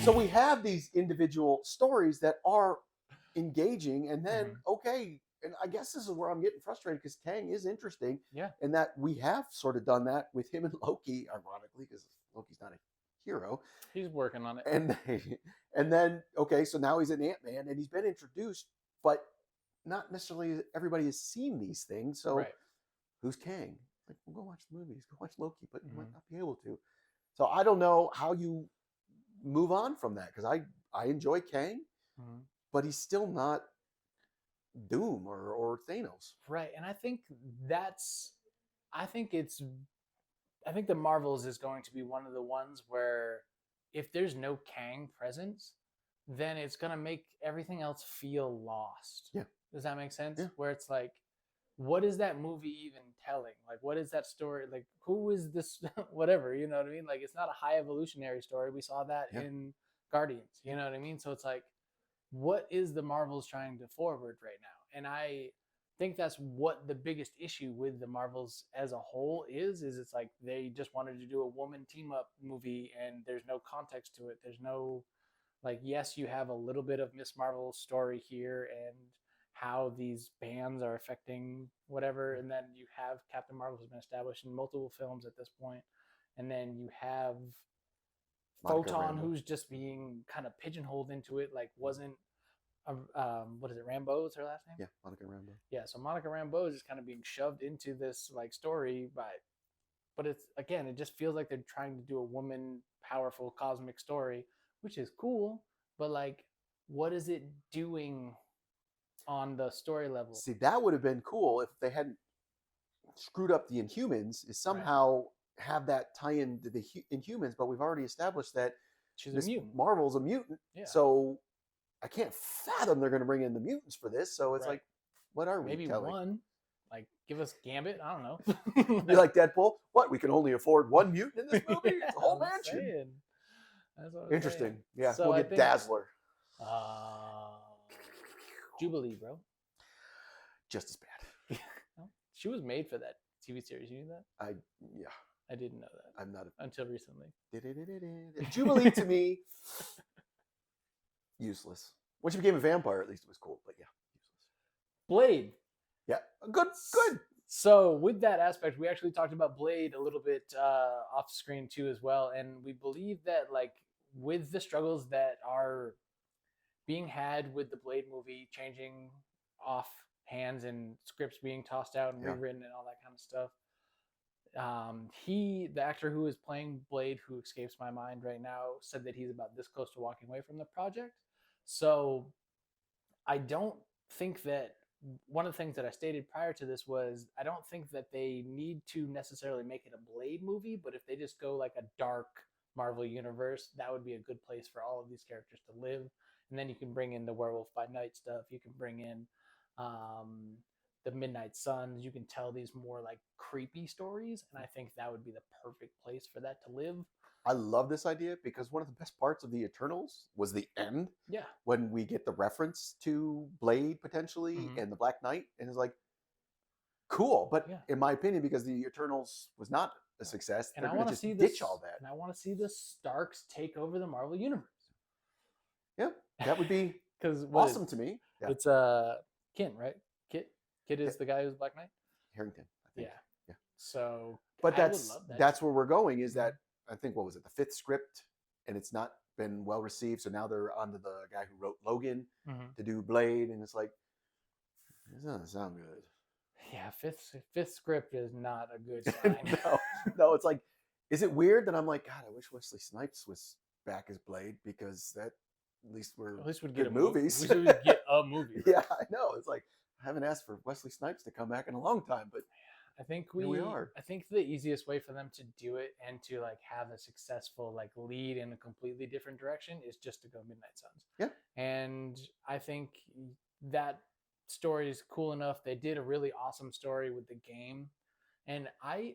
So we have these individual stories that are engaging, and then okay, and I guess this is where I'm getting frustrated because Kang is interesting, Yeah. and that we have sort of done that with him and Loki, ironically, because Loki's not a hero, He's working on it. and then okay, so now he's an Ant-Man, and he's been introduced, but not necessarily everybody has seen these things. So Right. who's Kang? Like, well, go watch the movies, go watch Loki, but you might not be able to. So I don't know how you move on from that because I enjoy Kang, but he's still not Doom or Thanos. Right. And I think that's I think it's I think the Marvels is going to be one of the ones where if there's no Kang presence, then it's going to make everything else feel lost. Yeah. Does that make sense? Yeah. Where it's like, what is that movie even telling? Like, what is that story? Like, who is this? Whatever, you know what I mean? Like, it's not a high evolutionary story. We saw that in Guardians, you know what I mean? So it's like, what is the Marvels trying to forward right now? And I think that's what the biggest issue with the Marvels as a whole is it's like they just wanted to do a woman team up movie and there's no context to it. There's no like, yes, you have a little bit of Miss Marvel's story here and how these bands are affecting whatever, and then you have Captain Marvel has been established in multiple films at this point, and then you have Photon, who's just being kind of pigeonholed into it, like wasn't what is it, Rambeau is her last name? Yeah, Monica Rambeau. Yeah, so Monica Rambeau is just kind of being shoved into this like story but it's again, it just feels like they're trying to do a woman powerful cosmic story, which is cool, but like, what is it doing on the story level? See, that would have been cool if they hadn't screwed up the Inhumans. Is somehow have that tie into the Inhumans, but we've already established that she's a mutant. Marvel's a mutant, so I can't fathom they're going to bring in the mutants for this. So it's like, what are we telling? One, like give us Gambit. I don't know. Be like Deadpool. What? We can only afford one mutant in this movie? It's a whole mansion. That's what interesting. Yeah, so we'll get Dazzler. Jubilee, bro. Just as bad. She was made for that TV series. You knew that? I didn't know that. I'm not until recently. Jubilee to me, useless. When she became a vampire, at least it was cool. But yeah, useless. Blade. Yeah, good. So with that aspect, we actually talked about Blade a little bit off screen too as well, and we believe that like with the struggles that are being had with the Blade movie changing off hands and scripts being tossed out and rewritten and all that kind of stuff, the actor who is playing Blade, who escapes my mind right now, said that he's about this close to walking away from the project. So I don't think that one of the things that I stated prior to this was I don't think that they need to necessarily make it a Blade movie, but if they just go like a dark Marvel universe, that would be a good place for all of these characters to live. And then you can bring in the Werewolf by Night stuff. You can bring in the Midnight Suns. You can tell these more like creepy stories, and I think that would be the perfect place for that to live. I love this idea because one of the best parts of the Eternals was the end. Yeah. When we get the reference to Blade potentially and the Black Knight, and it's like, cool. But in my opinion, because the Eternals was not a success, and they're going to just ditch all that. And I want to see the Starks take over the Marvel universe. Yeah, that would be awesome to me. Yeah. It's Kit, right? Kit is the guy who's Black Knight. Harrington, I think. Yeah. So, but that's where we're going. Is that I think what was it, the 5th script, and it's not been well received. So now they're on to the guy who wrote Logan to do Blade, and it's like, it doesn't sound good. Yeah, fifth script is not a good sign. No, it's like, is it weird that I'm like, God, I wish Wesley Snipes was back as Blade because that at least we'd get movies. At least we would get a movie. Yeah, I know. It's like I haven't asked for Wesley Snipes to come back in a long time, but I think we are. I think the easiest way for them to do it and to like have a successful like lead in a completely different direction is just to go Midnight Suns. Yeah. And I think that story is cool enough. They did a really awesome story with the game. And I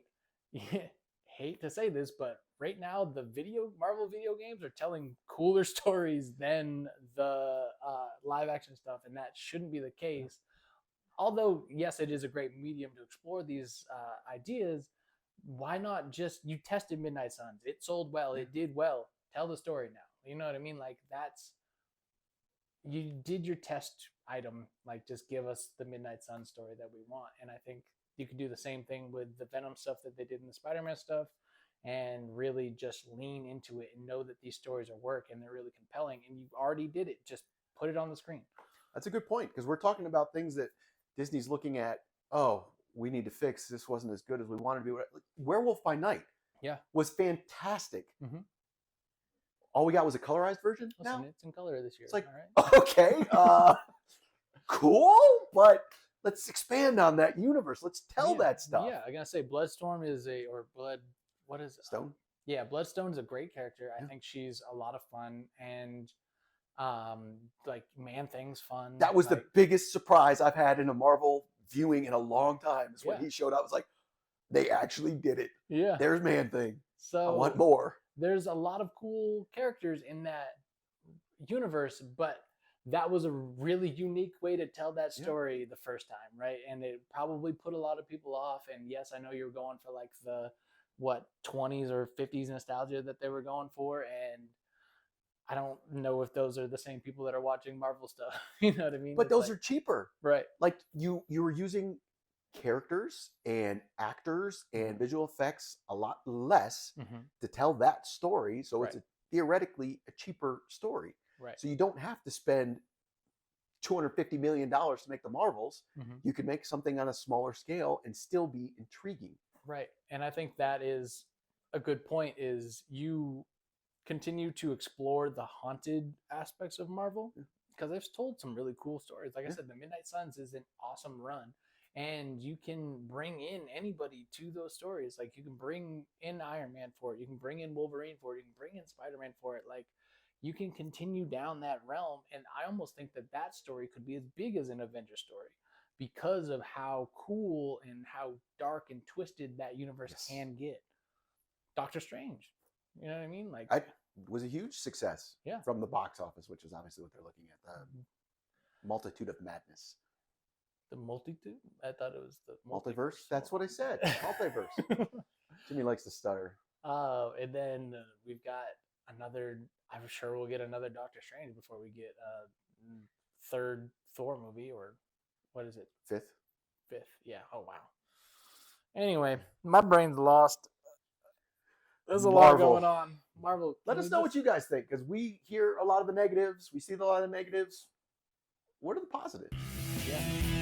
hate to say this, but right now the Marvel video games are telling cooler stories than the live action stuff, and that shouldn't be the case. Although, yes, it is a great medium to explore these ideas, why not just, you tested Midnight Suns. It sold well. It did well. Tell the story now. You know what I mean? Like you did your test item, like just give us the Midnight Sun story that we want. And I think you could do the same thing with the Venom stuff that they did in the Spider-Man stuff, and really just lean into it and know that these stories are work and they're really compelling, and you already did it. Just put it on the screen. That's a good point, because we're talking about things that Disney's looking at. Oh, we need to fix. This wasn't as good as we wanted to be. Werewolf by Night, was fantastic. Mm-hmm. All we got was a colorized version. Listen, now it's in color this year. it's like, all right. okay, cool, but let's expand on that universe. Let's tell that stuff. Yeah, I gotta say, Bloodstorm is what is it? Stone. Yeah, Bloodstone is a great character. I think she's a lot of fun, and like Man-Thing's fun. That was like, the biggest surprise I've had in a Marvel viewing in a long time. Is when he showed up. I was like, they actually did it. Yeah. There's Man-Thing. So I want more. There's a lot of cool characters in that universe, but that was a really unique way to tell that story the first time, right? And it probably put a lot of people off. And yes, I know you're going for like the 20s or 50s nostalgia that they were going for, and I don't know if those are the same people that are watching Marvel stuff. You know what I mean? But those are cheaper, right? Like you were using characters and actors and visual effects a lot less to tell that story, so it's theoretically a cheaper story. Right. So you don't have to spend $250 million to make the Marvels. You can make something on a smaller scale and still be intriguing. Right. And I think that is a good point, is you continue to explore the haunted aspects of Marvel, because they've told some really cool stories. Like I said, the Midnight Suns is an awesome run, and you can bring in anybody to those stories. Like you can bring in Iron Man for it. You can bring in Wolverine for it. You can bring in Spider-Man for it. Like you can continue down that realm. And I almost think that that story could be as big as an Avenger story, because of how cool and how dark and twisted that universe can get. Doctor Strange, you know what I mean? Like, it was a huge success from the box office, which is obviously what they're looking at. The Multitude of Madness. The multitude? I thought it was the multiverse. That's what I said. Multiverse. Jimmy likes to stutter. And then we've got another. I'm sure we'll get another Doctor Strange before we get a third Thor movie, or what is it? Fifth. Yeah. Oh wow. Anyway, my brain's lost. There's a lot going on. Marvel. Let us know what you guys think, because we hear a lot of the negatives. We see a lot of the negatives. What are the positives? Yeah.